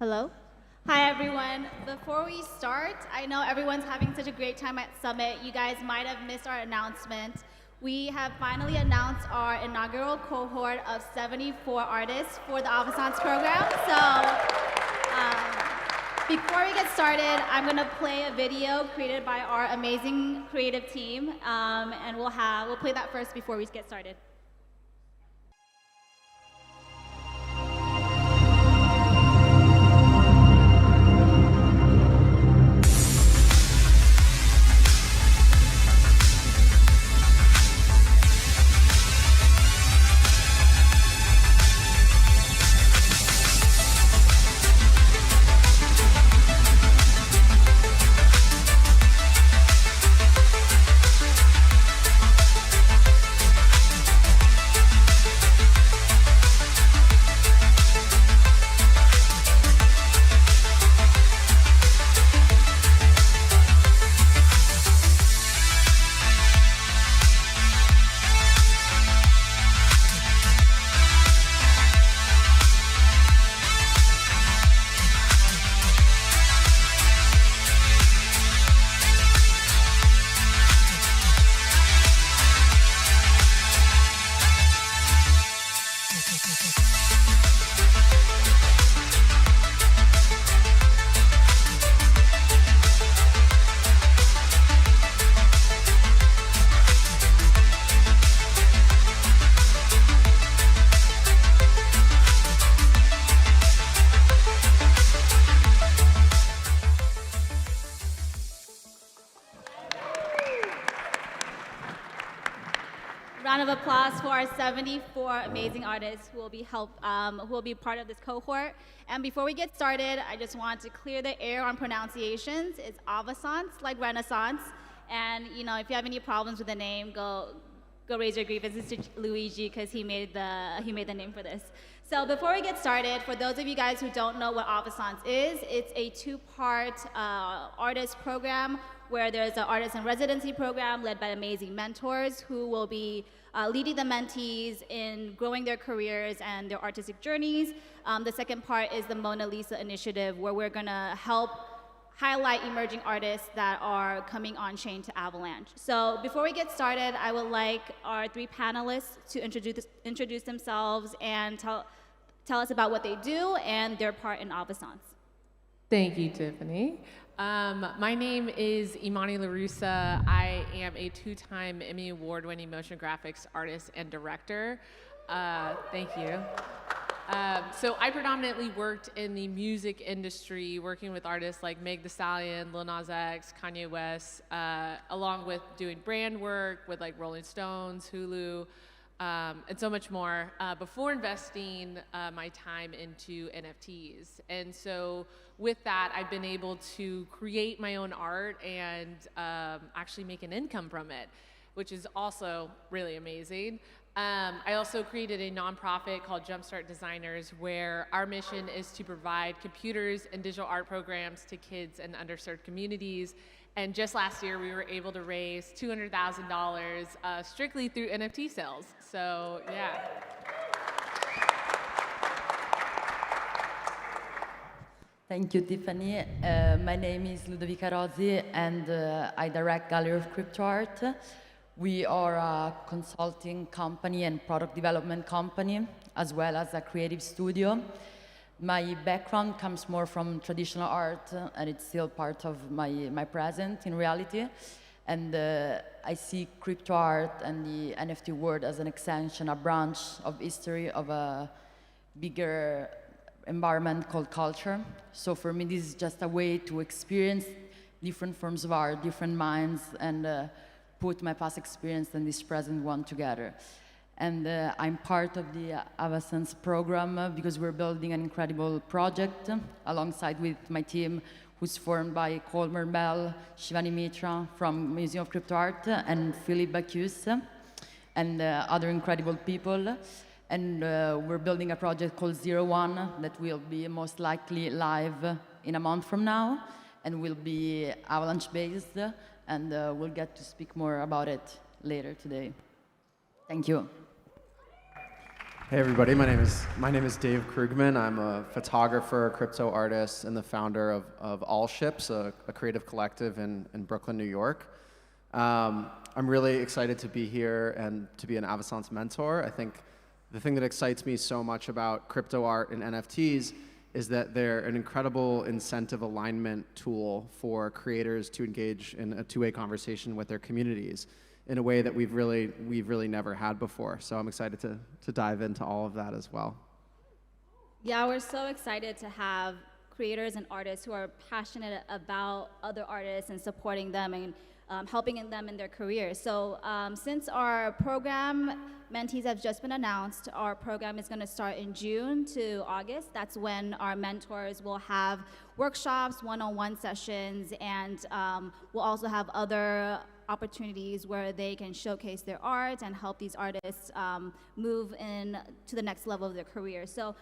Hello? Hi, everyone. Before we start, I know everyone's having such a great time at Summit. You guys might have missed our announcement. We have finally announced our inaugural cohort of 74 artists for the Avaissance program. Before we get started, I'm going to play a video created by our amazing creative team, and we'll play that first before we get started. Round of applause for our 74 amazing artists who will be part of this cohort. And before we get started, I just want to clear the air on pronunciations. It's Avaissance, like Renaissance. And if you have any problems with the name, go raise your grievances to Luigi because he made the name for this. So before we get started, for those of you guys who don't know what Avaissance is, it's a two-part artist program where there's an artist in residency program led by amazing mentors who will be leading the mentees in growing their careers and their artistic journeys. The second part is the Mona Lisa initiative, where we're gonna help highlight emerging artists that are coming on chain to Avalanche. So before we get started, I would like our three panelists to introduce themselves and tell us about what they do and their part in Avaissance. Thank you, Tiffany. My name is Emonee LaRussa. I am a two-time Emmy Award-winning motion graphics artist and director. Thank you. So I predominantly worked in the music industry, working with artists like Meg Thee Stallion, Lil Nas X, Kanye West, along with doing brand work with like Rolling Stones, Hulu, and so much more, before investing my time into NFTs. And so with that, I've been able to create my own art and actually make an income from it, which is also really amazing. I also created a nonprofit called Jumpstart Designers, where our mission is to provide computers and digital art programs to kids in underserved communities. And just last year, we were able to raise $200,000 strictly through NFT sales. So, yeah. Thank you, Tiffany. My name is Ludovica Rossi, and I direct Gallery of Crypto Art. We are a consulting company and product development company, as well as a creative studio. My background comes more from traditional art, and it's still part of my present in reality. And I see crypto art and the NFT world as an extension, a branch of history of a bigger environment called culture. So for me, this is just a way to experience different forms of art, different minds, and put my past experience and this present one together. And I'm part of the Avaissance program because we're building an incredible project alongside with my team, who's formed by Colmer Bell, Shivani Mitra from Museum of Crypto Art, and Philippe Bacchus, and other incredible people. And we're building a project called 01 that will be most likely live in a month from now, and will be Avalanche-based, and we'll get to speak more about it later today. Thank you. Hey everybody, my name is Dave Krugman. I'm a photographer, crypto artist, and the founder of ALLSHIPS, a creative collective in Brooklyn, New York. I'm really excited to be here and to be an Avaissance mentor. I think the thing that excites me so much about crypto art and NFTs is that they're an incredible incentive alignment tool for creators to engage in a two-way conversation with their communities in a way that we've really never had before. So I'm excited to dive into all of that as well. Yeah, we're so excited to have creators and artists who are passionate about other artists and supporting them and helping them in their careers. So since our program mentees have just been announced, our program is going to start in June to August. That's when our mentors will have workshops, one-on-one sessions, and we'll also have other opportunities where they can showcase their art and help these artists move in to the next level of their career. So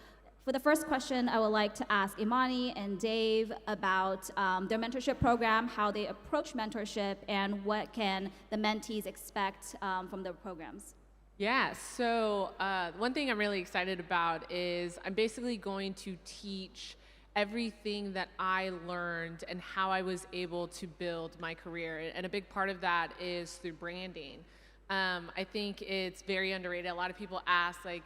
for the first question, I would like to ask Emonee and Dave about their mentorship program, how they approach mentorship, and what can the mentees expect from their programs. Yeah, so one thing I'm really excited about is I'm basically going to teach everything that I learned and how I was able to build my career. And a big part of that is through branding. I think it's very underrated. A lot of people ask, like,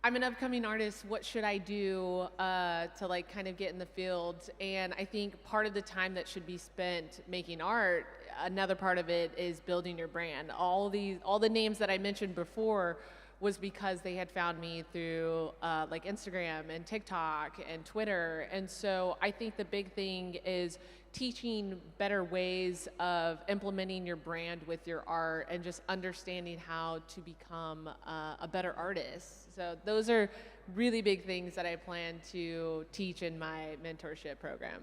I'm an upcoming artist, what should I do to like kind of get in the field? And I think part of the time that should be spent making art, another part of it is building your brand. All the names that I mentioned before was because they had found me through like Instagram and TikTok and Twitter. And so I think the big thing is teaching better ways of implementing your brand with your art and just understanding how to become a better artist. So those are really big things that I plan to teach in my mentorship program.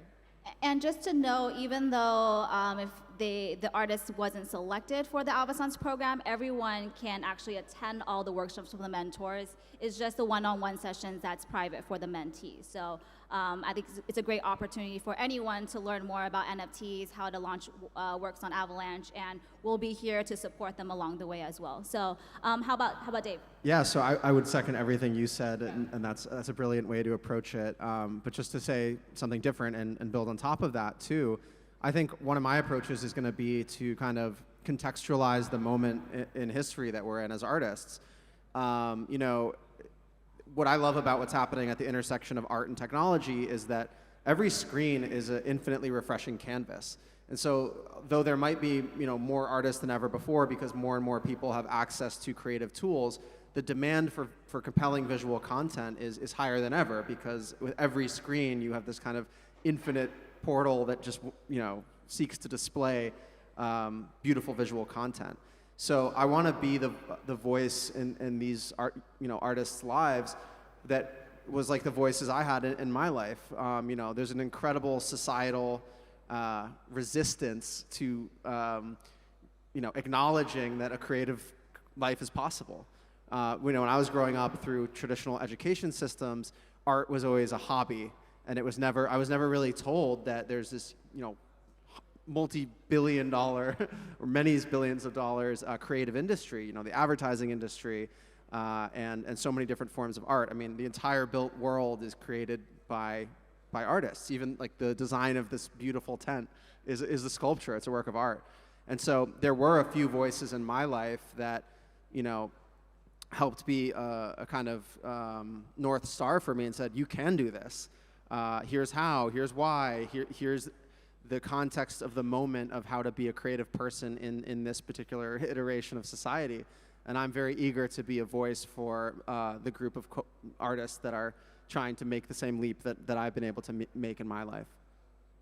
And just to know, even though if the artist wasn't selected for the Avaissance program, everyone can actually attend all the workshops from the mentors. It's just the one-on-one sessions that's private for the mentees. So I think it's a great opportunity for anyone to learn more about NFTs, how to launch works on Avalanche, and we'll be here to support them along the way as well. So how about Dave? Yeah, so I would second everything you said, and that's a brilliant way to approach it. But just to say something different and build on top of that too, I think one of my approaches is going to be to kind of contextualize the moment in history that we're in as artists. You know, what I love about what's happening at the intersection of art and technology is that every screen is an infinitely refreshing canvas. And so though there might be, you know, more artists than ever before because more and more people have access to creative tools, the demand for compelling visual content is higher than ever, because with every screen you have this kind of infinite portal that just, you know, seeks to display beautiful visual content. So I want to be the voice in these artists' lives that was like the voices I had in my life. You know, there's an incredible societal resistance to acknowledging that a creative life is possible. You know, when I was growing up through traditional education systems, art was always a hobby, and I was never really told that there's this, you know, multi-billion-dollar or many billions of dollars creative industry, you know, the advertising industry, and so many different forms of art. I mean, the entire built world is created by artists. Even like the design of this beautiful tent is a sculpture. It's a work of art. And so there were a few voices in my life that, you know, helped be a kind of North Star for me and said, you can do this. Here's how, here's why, here's the context of the moment of how to be a creative person in this particular iteration of society. And I'm very eager to be a voice for the group of artists that are trying to make the same leap that I've been able to make in my life.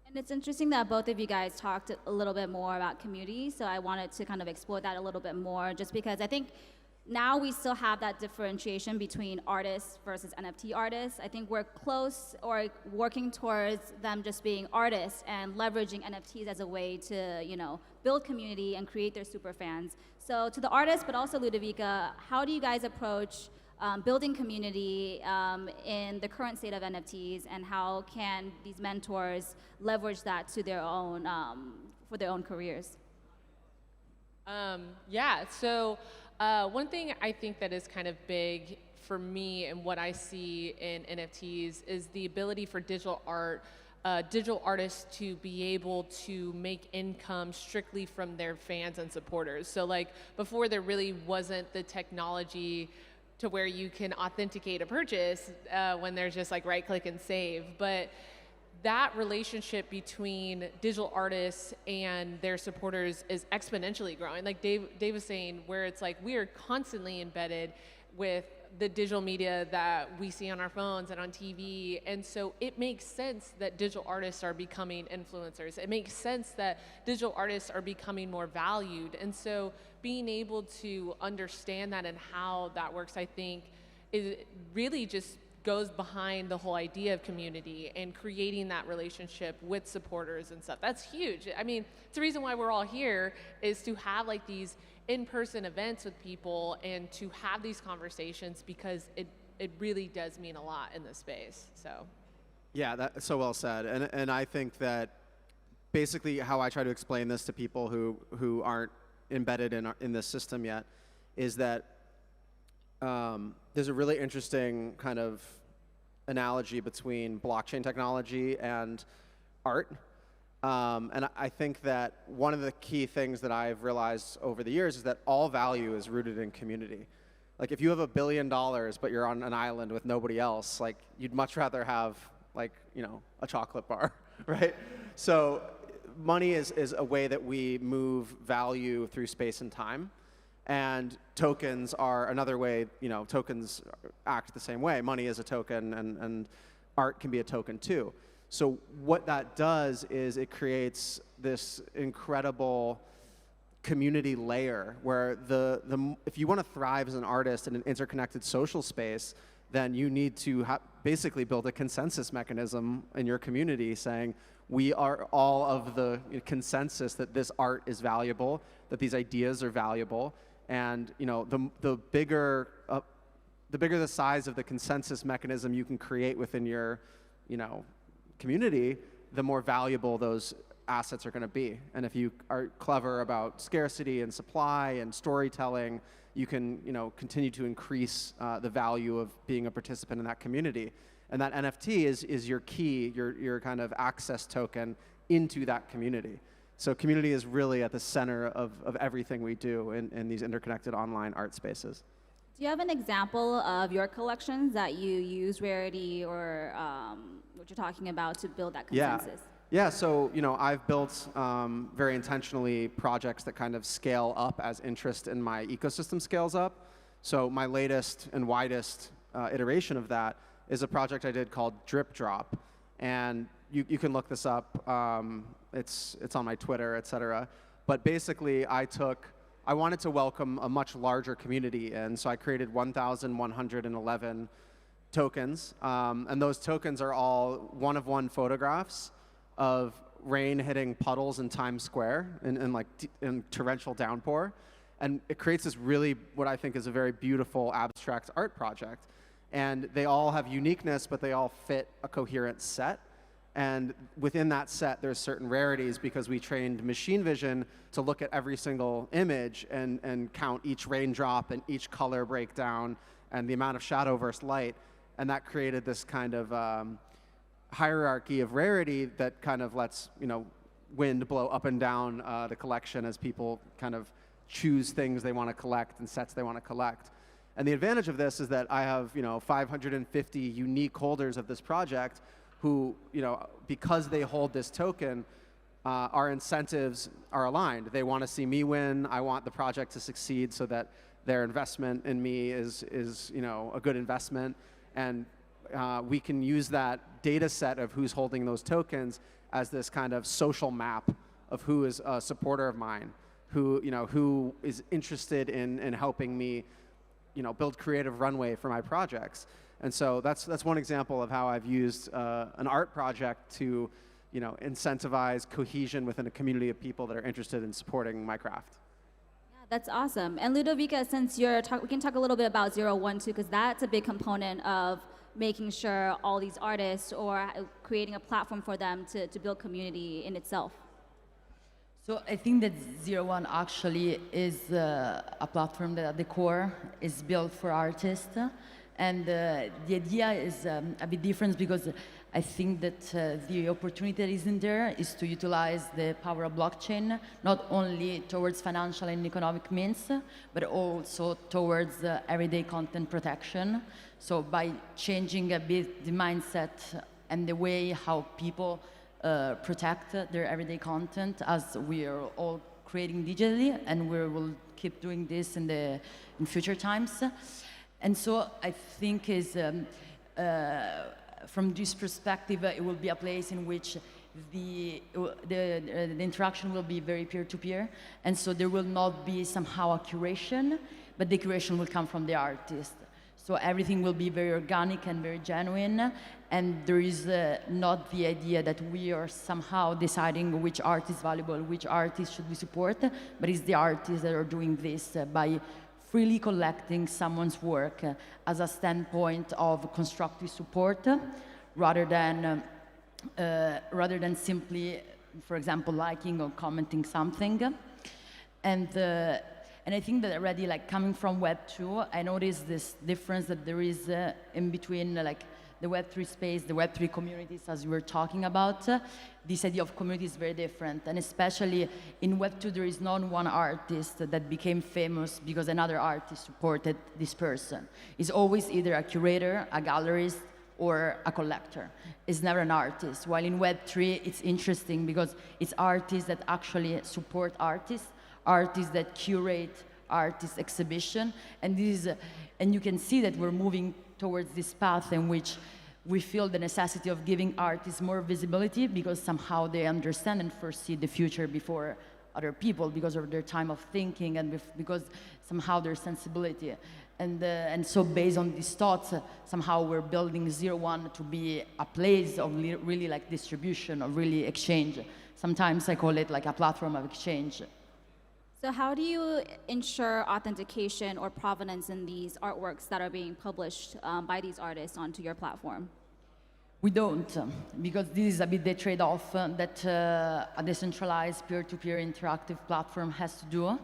And it's interesting that both of you guys talked a little bit more about community, so I wanted to kind of explore that a little bit more, just because I think now we still have that differentiation between artists versus NFT artists. I think we're close or working towards them just being artists and leveraging NFTs as a way to, you know, build community and create their super fans. So to the artists, but also Ludovica, how do you guys approach building community in the current state of NFTs, and how can these mentors leverage that to their own, for their own careers? Yeah, so one thing I think that is kind of big for me and what I see in NFTs is the ability for digital artists to be able to make income strictly from their fans and supporters. So like before, there really wasn't the technology to where you can authenticate a purchase when there's just like right click and save. But that relationship between digital artists and their supporters is exponentially growing. Like Dave was saying, where it's like we are constantly embedded with the digital media that we see on our phones and on TV. And so it makes sense that digital artists are becoming influencers. It makes sense that digital artists are becoming more valued. And so being able to understand that and how that works, I think, is really just goes behind the whole idea of community and creating that relationship with supporters and stuff. That's huge. I mean, it's the reason why we're all here is to have like these in-person events with people and to have these conversations, because it really does mean a lot in this space. So Yeah, that's so well said. And I think that basically how I try to explain this to people who aren't embedded in this system yet is that there's a really interesting kind of analogy between blockchain technology and art. And I think that one of the key things that I've realized over the years is that all value is rooted in community. Like if you have $1 billion, but you're on an island with nobody else, like you'd much rather have like, you know, a chocolate bar, right? So money is a way that we move value through space and time. And tokens are another way, you know, tokens act the same way. Money is a token, and art can be a token too. So what that does is it creates this incredible community layer where if you want to thrive as an artist in an interconnected social space, then you need to basically build a consensus mechanism in your community saying, we are all of the consensus that this art is valuable, that these ideas are valuable. And you know, the bigger the size of the consensus mechanism you can create within your, you know, community, the more valuable those assets are going to be. And if you are clever about scarcity and supply and storytelling, you can, you know, continue to increase the value of being a participant in that community. And that NFT is your key, your kind of access token into that community. So community is really at the center of everything we do in these interconnected online art spaces. Do you have an example of your collections that you use Rarity or what you're talking about to build that consensus? Yeah, so you know, I've built very intentionally projects that kind of scale up as interest in my ecosystem scales up. So my latest and widest iteration of that is a project I did called Drip Drop. And you can look this up. It's on my Twitter, et cetera. But basically, I wanted to welcome a much larger community, and so I created 1,111 tokens. And those tokens are all one-of-one photographs of rain hitting puddles in Times Square in torrential downpour. And it creates this really, what I think is a very beautiful abstract art project. And they all have uniqueness, but they all fit a coherent set. And within that set, there's certain rarities because we trained machine vision to look at every single image and count each raindrop and each color breakdown and the amount of shadow versus light. And that created this kind of hierarchy of rarity that kind of lets, you know, wind blow up and down the collection as people kind of choose things they want to collect and sets they want to collect. And the advantage of this is that I have, you know, 550 unique holders of this project who, you know, because they hold this token, our incentives are aligned. They want to see me win. I want the project to succeed so that their investment in me is you know, a good investment. And we can use that data set of who's holding those tokens as this kind of social map of who is a supporter of mine, who, you know, who is interested in helping me, you know, build creative runway for my projects. And so that's one example of how I've used an art project to, you know, incentivize cohesion within a community of people that are interested in supporting my craft. Yeah, that's awesome. And Ludovica, since we can talk a little bit about 012, because that's a big component of making sure all these artists or creating a platform for them to build community in itself. So I think that 01 actually is a platform that at the core is built for artists. And the idea is a bit different because I think that the opportunity that is in there is to utilize the power of blockchain, not only towards financial and economic means, but also towards everyday content protection. So by changing a bit the mindset and the way how people protect their everyday content, as we are all creating digitally, and we will keep doing this in future times. And so I think from this perspective, it will be a place in which the interaction will be very peer-to-peer, and so there will not be somehow a curation, but the curation will come from the artist. So everything will be very organic and very genuine, and there is not the idea that we are somehow deciding which art is valuable, which artist should we support, but it's the artists that are doing this by freely collecting someone's work as a standpoint of constructive support, rather than simply, for example, liking or commenting something. And I think that already, like coming from Web 2, I noticed this difference that there is in between, like the Web3 space, the Web3 communities, as we were talking about. This idea of community is very different, and especially in Web2, there is not one artist that became famous because another artist supported this person. It's always either a curator, a gallerist, or a collector. It's never an artist. While in Web3, it's interesting because it's artists that actually support artists, artists that curate artist exhibition, and you can see that we're moving towards this path in which we feel the necessity of giving artists more visibility because somehow they understand and foresee the future before other people because of their time of thinking and because somehow their sensibility. And so based on these thoughts, somehow we're building 01 to be a place of really like distribution, of really exchange. Sometimes I call it like a platform of exchange. So how do you ensure authentication or provenance in these artworks that are being published by these artists onto your platform? We don't, because this is a bit the trade-off that a decentralized peer-to-peer interactive platform has to do,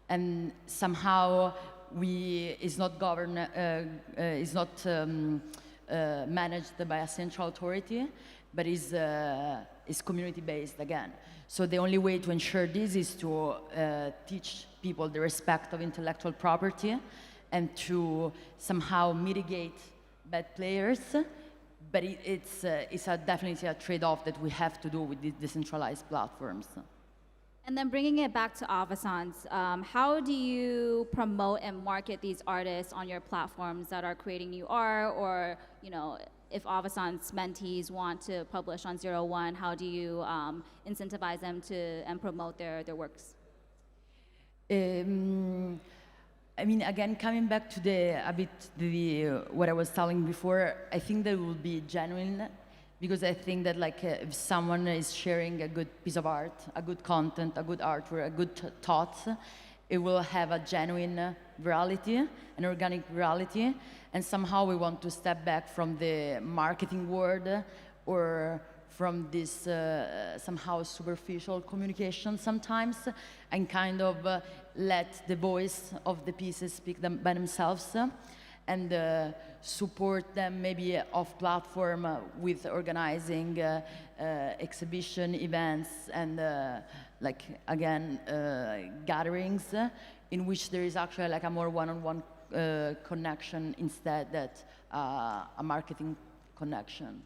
and somehow is not governed, is not managed by a central authority, but is community-based again. So the only way to ensure this is to teach people the respect of intellectual property and to somehow mitigate bad players. But it's definitely a trade-off that we have to do with these decentralized platforms. And then bringing it back to Avaissance, how do you promote and market these artists on your platforms that are creating new art, or if Avaissance mentees want to publish on 01, how do you incentivize them and promote their works? I mean, again, coming back to what I was telling before, I think that it will be genuine, because I think that if someone is sharing a good piece of art, a good content, a good artwork, a good thoughts, it will have a genuine virality, an organic virality, and somehow we want to step back from the marketing world or from this somehow superficial communication sometimes, and kind of let the voice of the pieces speak by themselves, and support them maybe off platform with organizing exhibition events and gatherings in which there is actually a more one-on-one connection instead that a marketing connection.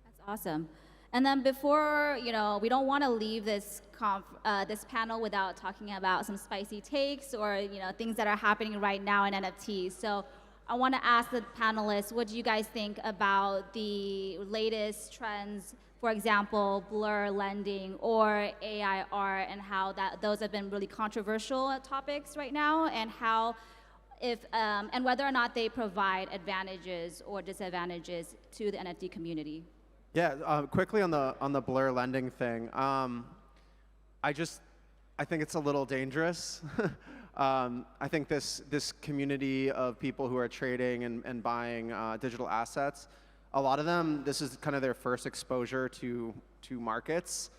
That's awesome. And then before, we don't want to leave this panel without talking about some spicy takes or, things that are happening right now in NFTs. So I want to ask the panelists, what do you guys think about the latest trends, for example, blur lending or AI art, and how those have been really controversial topics right now, and how and whether or not they provide advantages or disadvantages to the NFT community? Yeah, quickly on the blur lending thing. I think it's a little dangerous. I think this community of people who are trading and buying digital assets, a lot of them, this is kind of their first exposure to markets,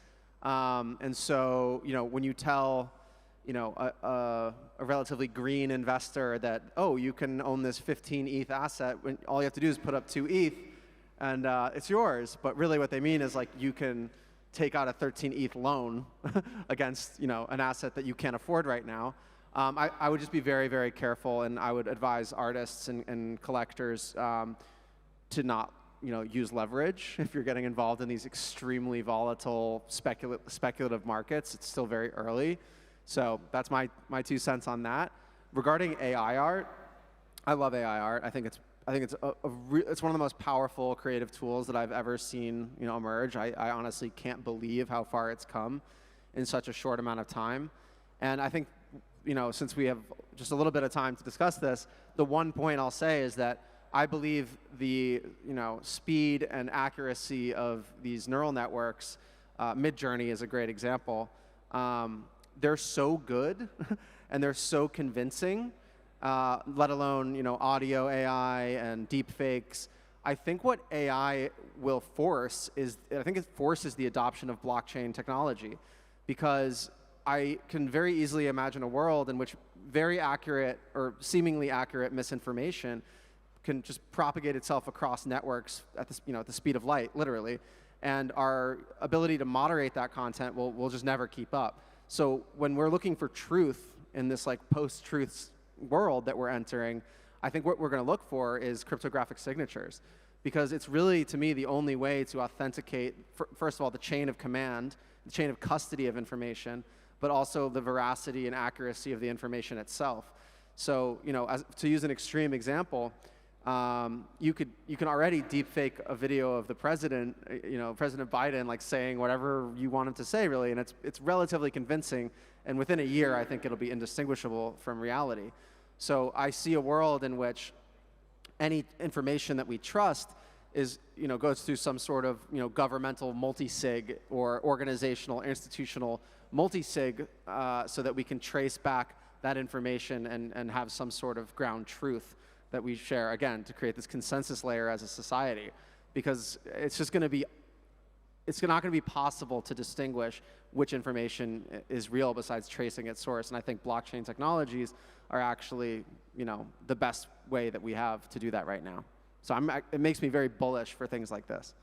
and so when you tell a relatively green investor that, oh, you can own this 15 ETH asset when all you have to do is put up 2 ETH and it's yours. But really what they mean is like you can take out a 13 ETH loan against an asset that you can't afford right now. I would just be very, very careful, and I would advise artists and collectors to not use leverage if you're getting involved in these extremely volatile speculative markets. It's still very early. So that's my 2 cents on that. Regarding AI art, I love AI art. I think it's it's one of the most powerful creative tools that I've ever seen emerge. I honestly can't believe how far it's come in such a short amount of time. And I think since we have just a little bit of time to discuss this, the one point I'll say is that I believe the speed and accuracy of these neural networks, Midjourney is a great example. They're so good and they're so convincing, let alone audio AI and deep fakes. I think what AI will force is, I think it forces the adoption of blockchain technology, because I can very easily imagine a world in which very accurate or seemingly accurate misinformation can just propagate itself across networks at the speed of light, literally, and our ability to moderate that content will just never keep up. So when we're looking for truth in this like post-truth world that we're entering, I think what we're going to look for is cryptographic signatures, because it's really, to me, the only way to authenticate, first of all, the chain of command, the chain of custody of information, but also the veracity and accuracy of the information itself. So, to use an extreme example, you can already deepfake a video of the president, President Biden, like saying whatever you want him to say, really, and it's relatively convincing. And within a year, I think it'll be indistinguishable from reality. So I see a world in which any information that we trust goes through some sort of governmental multi-sig or organizational, institutional multi-sig, so that we can trace back that information and have some sort of ground truth that we share, again, to create this consensus layer as a society. Because it's just going to be, it's not going to be possible to distinguish which information is real besides tracing its source. And I think blockchain technologies are actually, the best way that we have to do that right now. So it makes me very bullish for things like this.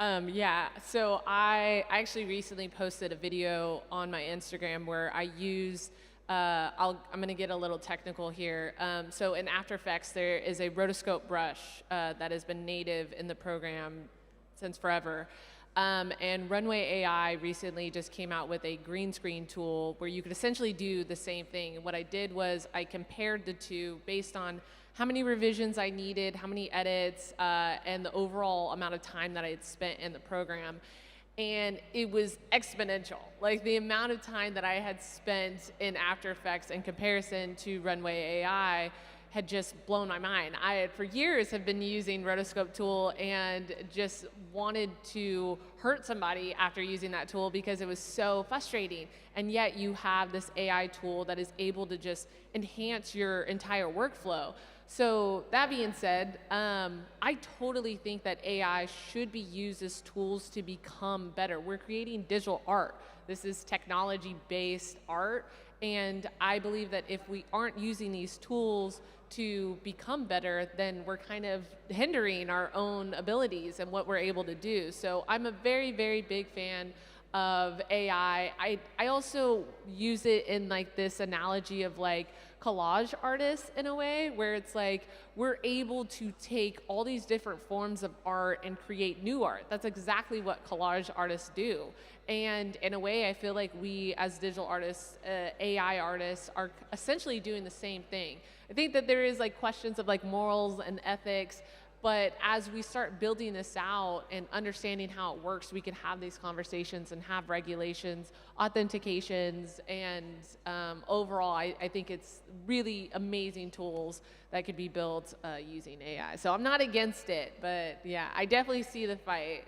Yeah, so I actually recently posted a video on my Instagram where I use, I'm going to get a little technical here. So in After Effects, there is a rotoscope brush that has been native in the program since forever. And Runway AI recently just came out with a green screen tool where you could essentially do the same thing. And what I did was I compared the two based on how many revisions I needed, how many edits, and the overall amount of time that I had spent in the program. And it was exponential. Like the amount of time that I had spent in After Effects in comparison to Runway AI had just blown my mind. I had for years have been using rotoscope tool and just wanted to hurt somebody after using that tool because it was so frustrating. And yet you have this AI tool that is able to just enhance your entire workflow. So that being said, I totally think that AI should be used as tools to become better. We're creating digital art. This is technology-based art. And I believe that if we aren't using these tools to become better, then we're kind of hindering our own abilities and what we're able to do. So I'm a very, very big fan of AI. I also use it in like this analogy of like collage artists in a way where it's like we're able to take all these different forms of art and create new art. That's exactly what collage artists do. And in a way, I feel like we as digital artists, AI artists, are essentially doing the same thing. I think that there is like questions of like morals and ethics, but as we start building this out and understanding how it works, we can have these conversations and have regulations, authentications, and overall, I think it's really amazing tools that could be built using AI. So I'm not against it, but yeah, I definitely see the fight.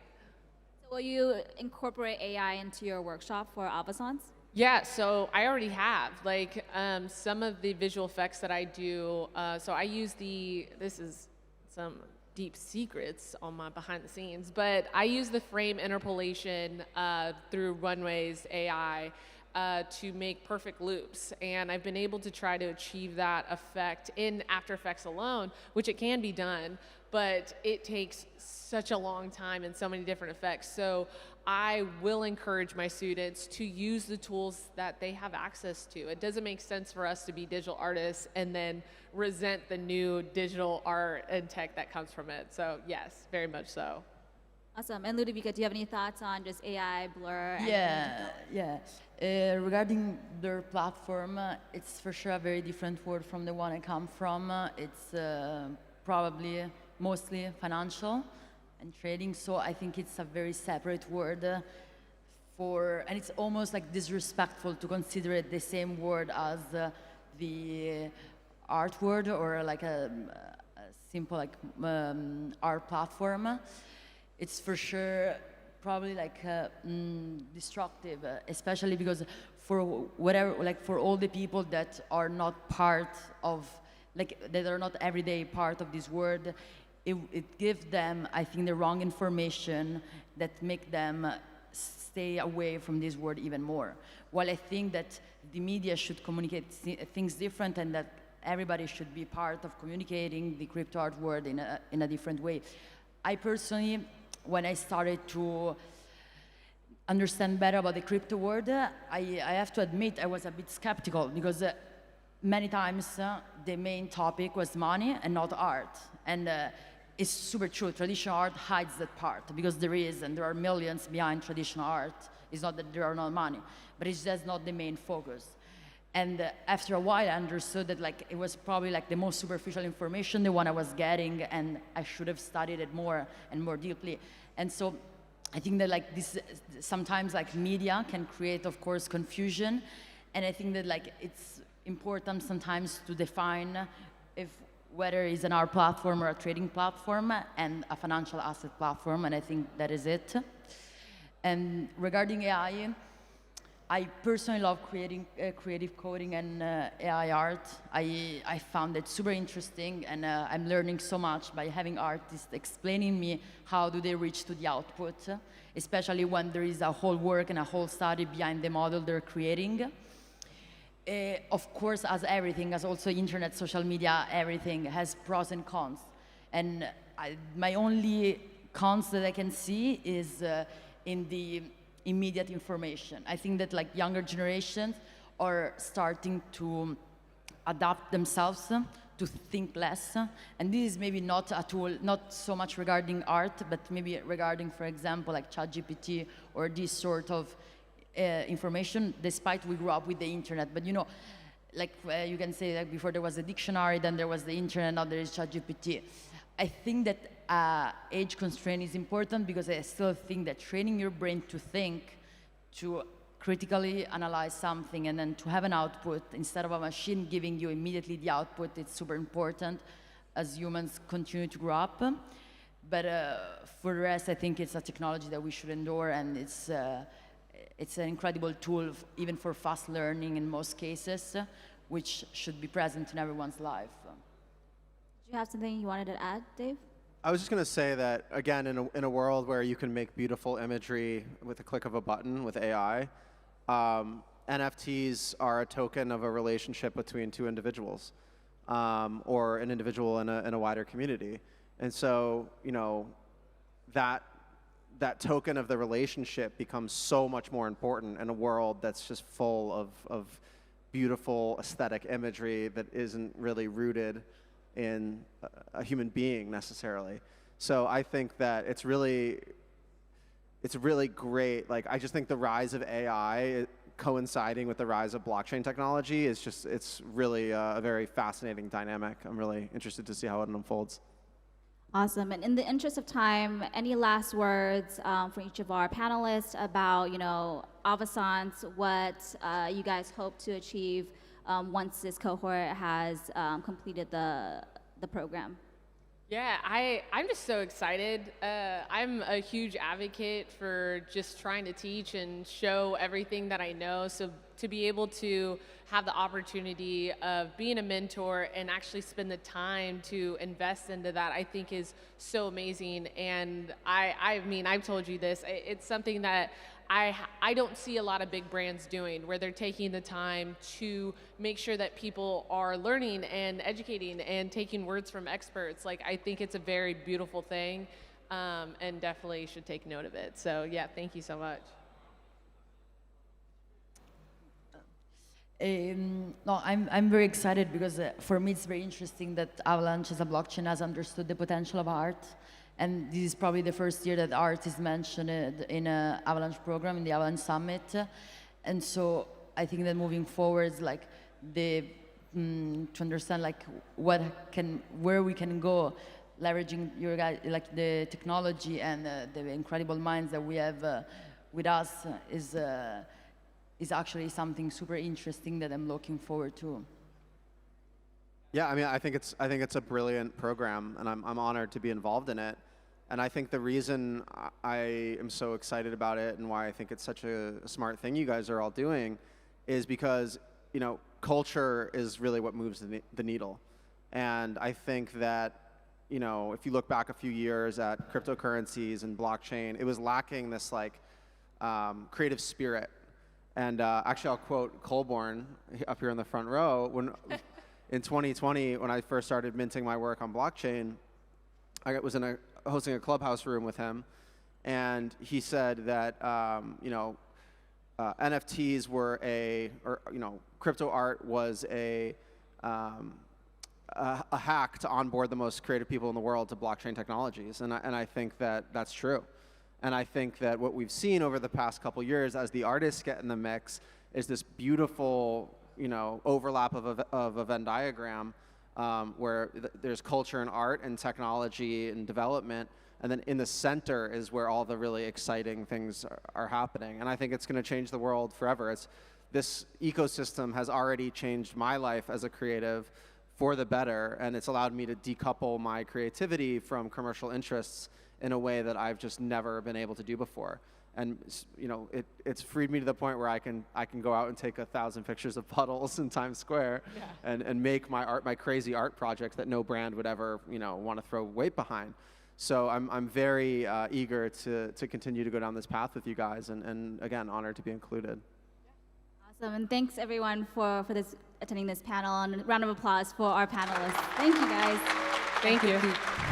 So will you incorporate AI into your workshop for Avaissance? Yeah, so I already have. Like some of the visual effects that I do, so I use this is some deep secrets on my behind the scenes, but I use the frame interpolation through Runway's AI. to make perfect loops. And I've been able to try to achieve that effect in After Effects alone, which it can be done, but it takes such a long time and so many different effects. So I will encourage my students to use the tools that they have access to. It doesn't make sense for us to be digital artists and then resent the new digital art and tech that comes from it. So yes, very much so. Awesome. And Ludovica, do you have any thoughts on just AI, Blur? Yeah. Regarding their platform, it's for sure a very different world from the one I come from. It's probably mostly financial and trading, so I think it's a very separate word and it's almost like disrespectful to consider it the same word as the art word or like a simple like art platform. It's for sure probably like destructive, especially because for whatever, like for all the people that are not part of, like that are not everyday part of this world, it gives them, I think, the wrong information that make them stay away from this world even more. While I think that the media should communicate things different and that everybody should be part of communicating the crypto art world in a different way. I personally, when I started to understand better about the crypto world, I have to admit I was a bit skeptical because many times the main topic was money and not art. And it's super true, traditional art hides that part because there are millions behind traditional art. It's not that there are no money, but it's just not the main focus. And after a while, I understood that like it was probably like the most superficial information, the one I was getting, and I should have studied it more and more deeply. And so I think that like this, sometimes like media can create, of course, confusion. And I think that like it's important sometimes to define whether it's an art platform or a trading platform and a financial asset platform, and I think that is it. And regarding AI, I personally love creating creative coding and AI art. I found it super interesting, and I'm learning so much by having artists explaining me how do they reach to the output, especially when there is a whole work and a whole study behind the model they're creating. Of course, as everything, as also internet, social media, everything has pros and cons. And my only cons that I can see is in the immediate information. I think that like younger generations are starting to adapt themselves to think less. And this is maybe not a tool, not so much regarding art, but maybe regarding, for example, like ChatGPT or this sort of information, despite we grew up with the internet. But you know, like you can say that before there was a dictionary, then there was the internet, now there is ChatGPT. I think that age constraint is important because I still think that training your brain to think, to critically analyze something, and then to have an output instead of a machine giving you immediately the output, it's super important as humans continue to grow up. But for the rest, I think it's a technology that we should endure, and it's an incredible tool, even for fast learning in most cases, which should be present in everyone's life. Did you have something you wanted to add, Dave? I was just going to say that, again, in a world where you can make beautiful imagery with a click of a button with AI, NFTs are a token of a relationship between two individuals, or an individual in a wider community. And so, you know, that token of the relationship becomes so much more important in a world that's just full of beautiful aesthetic imagery that isn't really rooted in a human being necessarily. So I think that it's really great. Like, I just think the rise of AI coinciding with the rise of blockchain technology is just, it's really a very fascinating dynamic. I'm really interested to see how it unfolds. Awesome. And in the interest of time, any last words for each of our panelists about, you know, Avaissance, what you guys hope to achieve once this cohort has completed the program? Yeah, I'm just so excited. I'm a huge advocate for just trying to teach and show everything that I know. So to be able to have the opportunity of being a mentor and actually spend the time to invest into that, I think is so amazing. And I mean, I've told you this, it's something that I don't see a lot of big brands doing, where they're taking the time to make sure that people are learning and educating and taking words from experts. Like, I think it's a very beautiful thing, and definitely should take note of it. So yeah, thank you so much. No, I'm very excited because for me it's very interesting that Avalanche as a blockchain has understood the potential of art. And this is probably the first year that art is mentioned in an Avalanche program, in the Avalanche Summit. And so I think that moving forward, like to understand like where we can go, leveraging your guys, like the technology and the incredible minds that we have with us is actually something super interesting that I'm looking forward to. Yeah, I mean, I think it's a brilliant program, and I'm honored to be involved in it. And I think the reason I am so excited about it and why I think it's such a smart thing you guys are all doing is because, you know, culture is really what moves the needle. And I think that, you know, if you look back a few years at cryptocurrencies and blockchain, it was lacking this like creative spirit. And actually, I'll quote Colborn up here in the front row. When in 2020, when I first started minting my work on blockchain, I was hosting a clubhouse room with him, and he said that you know, NFTs were crypto art was a hack to onboard the most creative people in the world to blockchain technologies, and I think that that's true. And I think that what we've seen over the past couple years as the artists get in the mix is this beautiful, you know, overlap of a Venn diagram where there's culture and art and technology and development, and then in the center is where all the really exciting things are happening. And I think it's going to change the world forever. This ecosystem has already changed my life as a creative for the better, and it's allowed me to decouple my creativity from commercial interests in a way that I've just never been able to do before. And you know, it's freed me to the point where I can go out and take 1,000 pictures of puddles in Times Square, and make my crazy art project that no brand would ever, you know, want to throw weight behind. So I'm very eager to continue to go down this path with you guys, and again, honored to be included. Awesome, and thanks everyone for attending this panel, and a round of applause for our panelists. Thank you guys. Thank you.